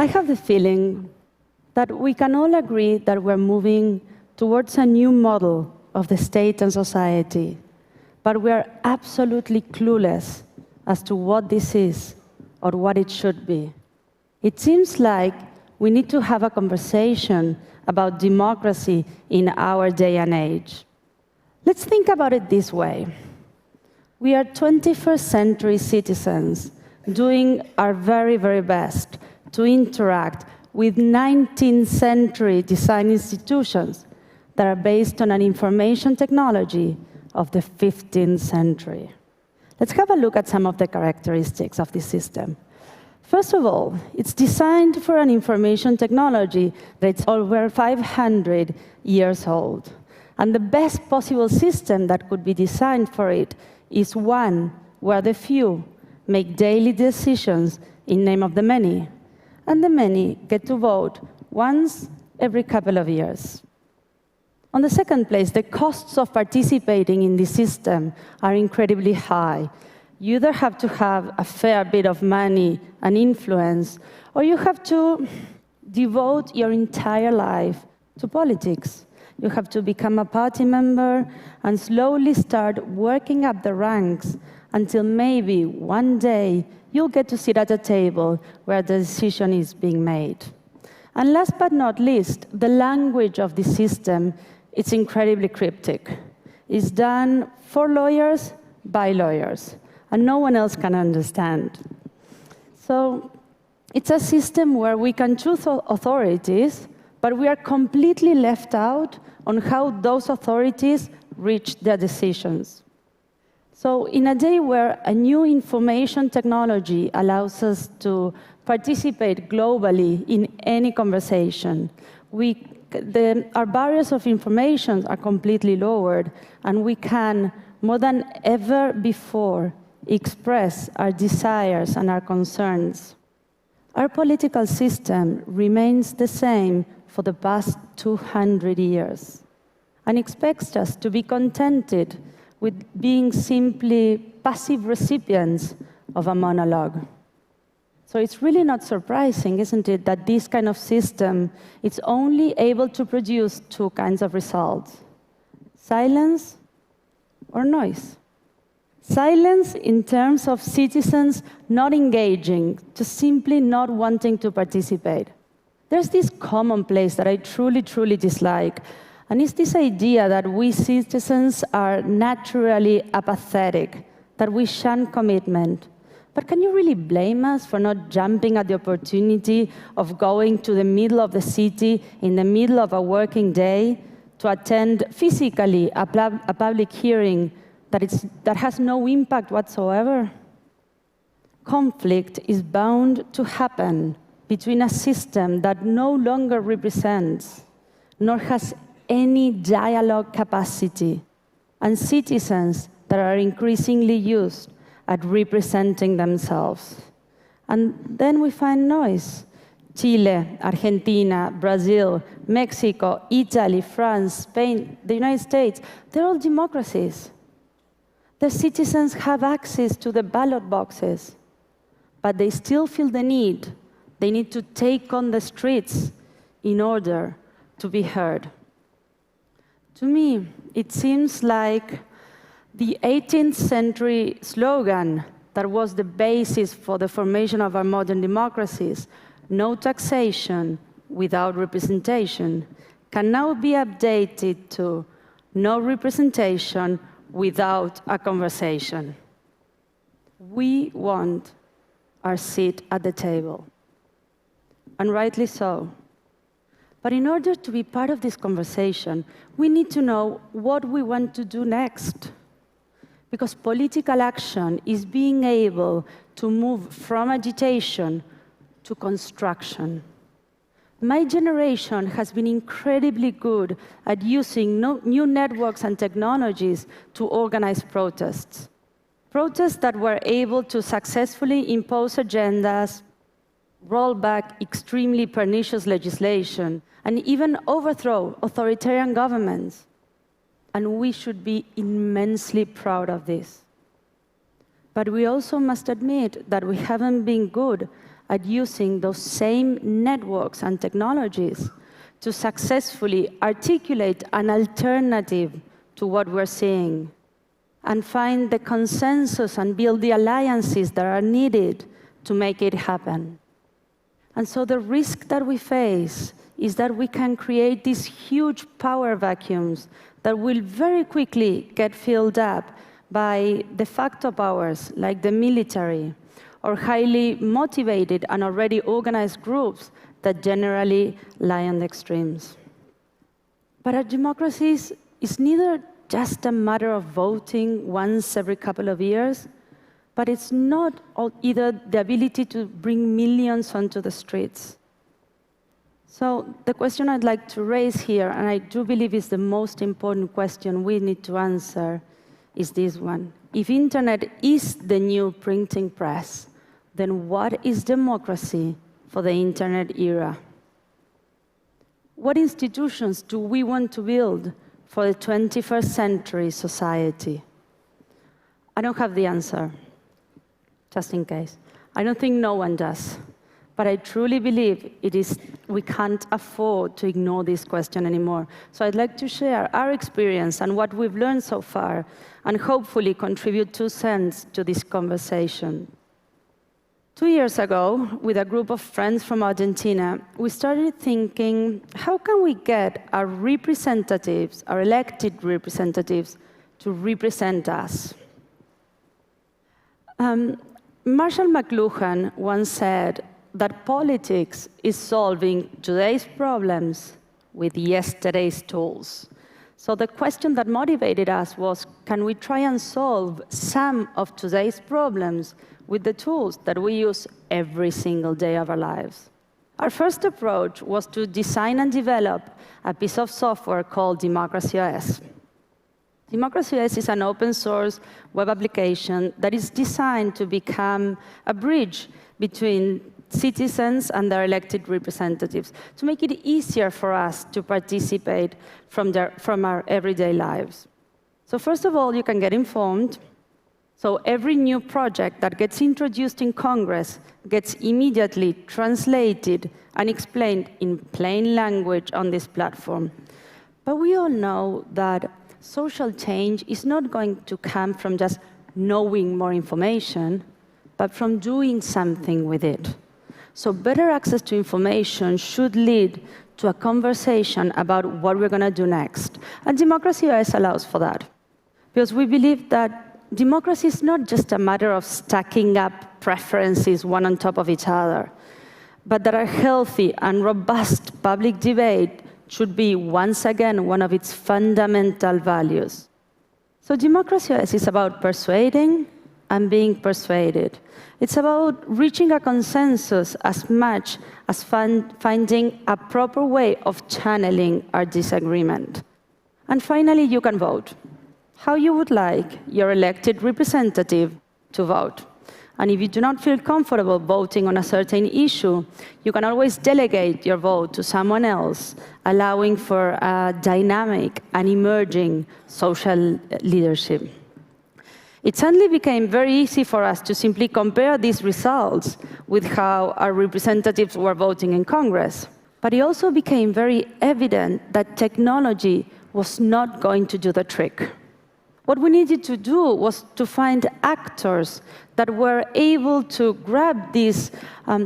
I have the feeling that we can all agree that we're moving towards a new model of the state and society, but we are absolutely clueless as to what this is or what it should be. It seems like we need to have a conversation about democracy in our day and age. Let's think about it this way. We are 21st century citizens doing our very, very best to interact with 19th century design institutions that are based on an information technology of the 15th century. Let's have a look at some of the characteristics of this system. First of all, it's designed for an information technology that's over 500 years old. And the best possible system that could be designed for it is one where the few make daily decisions in name of the many, and the many get to vote once every couple of years. On the second place, the costs of participating in this system are incredibly high. You either have to have a fair bit of money and influence, or you have to devote your entire life to politics. You have to become a party member and slowly start working up the ranks until maybe one day you'll get to sit at a table where the decision is being made. And last but not least, the language of the system is incredibly cryptic. It's done for lawyers, by lawyers, and no one else can understand. So it's a system where we can choose authorities, but we are completely left out on how those authorities reach their decisions. So in a day where a new information technology allows us to participate globally in any conversation, our barriers of information are completely lowered, and we can, more than ever before, express our desires and our concerns. Our political system remains the same for the past 200 years and expects us to be contented with being simply passive recipients of a monologue. So it's really not surprising, isn't it, that this kind of system is only able to produce two kinds of results: silence or noise. Silence in terms of citizens not engaging, just simply not wanting to participate. There's this commonplace that I truly, truly dislike, and it's this idea that we citizens are naturally apathetic, that we shun commitment. But can you really blame us for not jumping at the opportunity of going to the middle of the city in the middle of a working day to attend physically a public hearing that has no impact whatsoever? Conflict is bound to happen between a system that no longer represents, nor has any dialogue capacity, and citizens that are increasingly used at representing themselves. And then we find noise. Chile, Argentina, Brazil, Mexico, Italy, France, Spain, the United States, they're all democracies. The citizens have access to the ballot boxes, but they still feel the need. They need to take on the streets in order to be heard. To me, it seems like the 18th century slogan that was the basis for the formation of our modern democracies, no taxation without representation, can now be updated to no representation without a conversation. We want our seat at the table, and rightly so. But in order to be part of this conversation, we need to know what we want to do next. Because political action is being able to move from agitation to construction. My generation has been incredibly good at using new networks and technologies to organize protests. Protests that were able to successfully impose agendas, roll back extremely pernicious legislation, and even overthrow authoritarian governments. And we should be immensely proud of this. But we also must admit that we haven't been good at using those same networks and technologies to successfully articulate an alternative to what we're seeing and find the consensus and build the alliances that are needed to make it happen. And so the risk that we face is that we can create these huge power vacuums that will very quickly get filled up by de facto powers like the military or highly motivated and already organized groups that generally lie on the extremes. But our democracies is neither just a matter of voting once every couple of years, but it's not either the ability to bring millions onto the streets. So the question I'd like to raise here, and I do believe is the most important question we need to answer, is this one. If internet is the new printing press, then what is democracy for the internet era? What institutions do we want to build for the 21st century society? I don't have the answer, just in case. I don't think no one does. But I truly believe we can't afford to ignore this question anymore. So I'd like to share our experience and what we've learned so far, and hopefully contribute 2 cents to this conversation. 2 years ago, with a group of friends from Argentina, we started thinking, how can we get our representatives, our elected representatives, to represent us? Marshall McLuhan once said that politics is solving today's problems with yesterday's tools. So the question that motivated us was, can we try and solve some of today's problems with the tools that we use every single day of our lives? Our first approach was to design and develop a piece of software called Democracy OS. Democracy OS is an open source web application that is designed to become a bridge between citizens and their elected representatives, to make it easier for us to participate from our everyday lives. So first of all, you can get informed. So every new project that gets introduced in Congress gets immediately translated and explained in plain language on this platform. But we all know that social change is not going to come from just knowing more information, but from doing something with it. So better access to information should lead to a conversation about what we're going to do next. And Democracy OS allows for that. Because we believe that democracy is not just a matter of stacking up preferences one on top of each other, but that a healthy and robust public debate should be, once again, one of its fundamental values. So Democracy OS is about persuading and being persuaded. It's about reaching a consensus as much as finding a proper way of channeling our disagreement. And finally, you can vote how you would like your elected representative to vote. And if you do not feel comfortable voting on a certain issue, you can always delegate your vote to someone else, allowing for a dynamic and emerging social leadership. It suddenly became very easy for us to simply compare these results with how our representatives were voting in Congress. But it also became very evident that technology was not going to do the trick. What we needed to do was to find actors that were able to grab this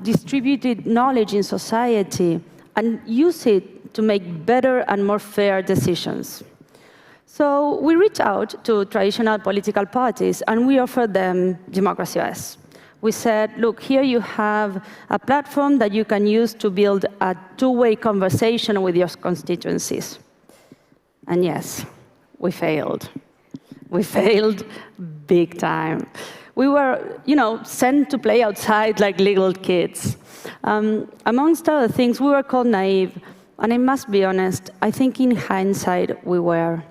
distributed knowledge in society and use it to make better and more fair decisions. So we reached out to traditional political parties, and we offered them Democracy OS. We said, look, here you have a platform that you can use to build a two-way conversation with your constituencies. And yes, we failed. We failed big time. We were, sent to play outside like little kids. Amongst other things, we were called naive. And I must be honest, I think in hindsight we were.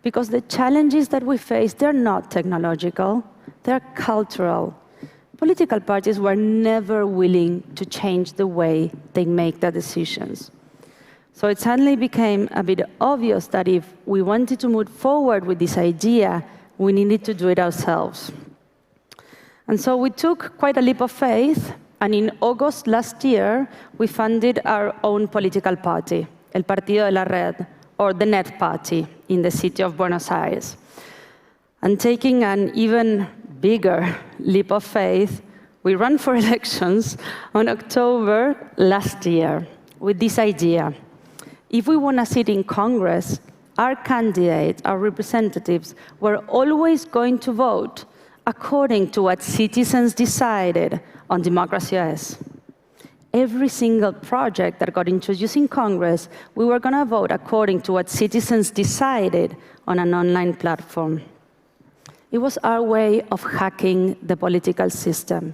Because the challenges that we face, they're not technological, they're cultural. Political parties were never willing to change the way they make their decisions. So it suddenly became a bit obvious that if we wanted to move forward with this idea, we needed to do it ourselves. And so we took quite a leap of faith, And in August last year, we funded our own political party, El Partido de la Red, or the Net Party, in the city of Buenos Aires. And taking an even bigger leap of faith, we ran for elections on October last year with this idea. If we want a seat in Congress, our candidates, our representatives, were always going to vote according to what citizens decided on Democracy.es. Every single project that got introduced in Congress, we were going to vote according to what citizens decided on an online platform. It was our way of hacking the political system.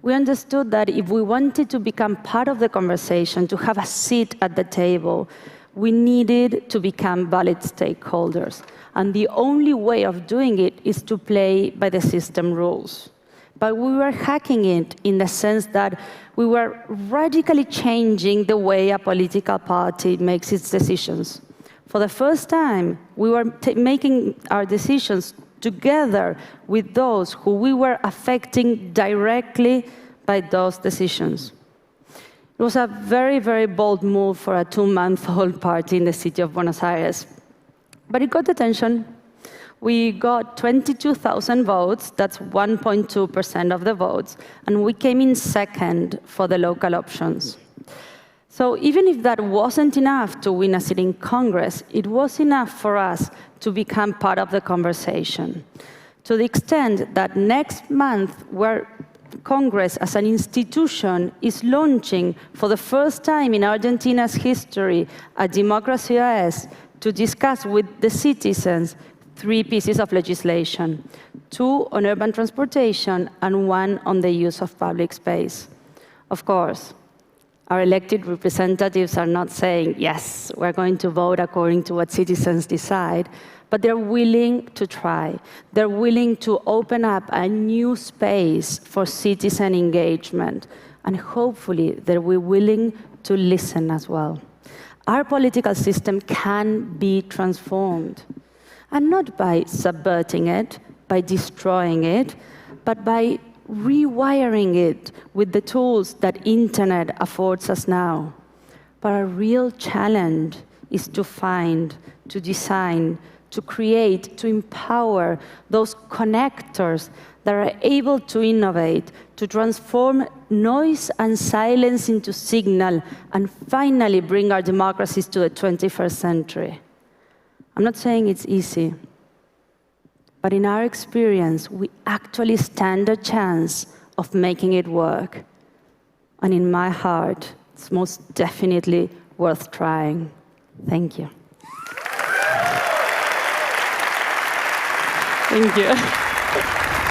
We understood that if we wanted to become part of the conversation, to have a seat at the table, we needed to become valid stakeholders. And the only way of doing it is to play by the system rules. But we were hacking it in the sense that we were radically changing the way a political party makes its decisions. For the first time, we were making our decisions together with those who we were affecting directly by those decisions. It was a very, very bold move for a 2-month-old party in the city of Buenos Aires. But it got attention. We got 22,000 votes, that's 1.2% of the votes, and we came in second for the local options. So even if that wasn't enough to win a seat in Congress, it was enough for us to become part of the conversation. To the extent that next month, where Congress as an institution is launching for the first time in Argentina's history a Democracy.es to discuss with the citizens 3 pieces of legislation, 2 on urban transportation and 1 on the use of public space. Of course, our elected representatives are not saying, yes, we're going to vote according to what citizens decide, but they're willing to try. They're willing to open up a new space for citizen engagement, and hopefully they're willing to listen as well. Our political system can be transformed, and not by subverting it, by destroying it, but by rewiring it with the tools that internet affords us now. But our real challenge is to find, to design, to create, to empower those connectors that are able to innovate, to transform noise and silence into signal, and finally bring our democracies to the 21st century. I'm not saying it's easy, but in our experience, we actually stand a chance of making it work. And in my heart, it's most definitely worth trying. Thank you. Thank you.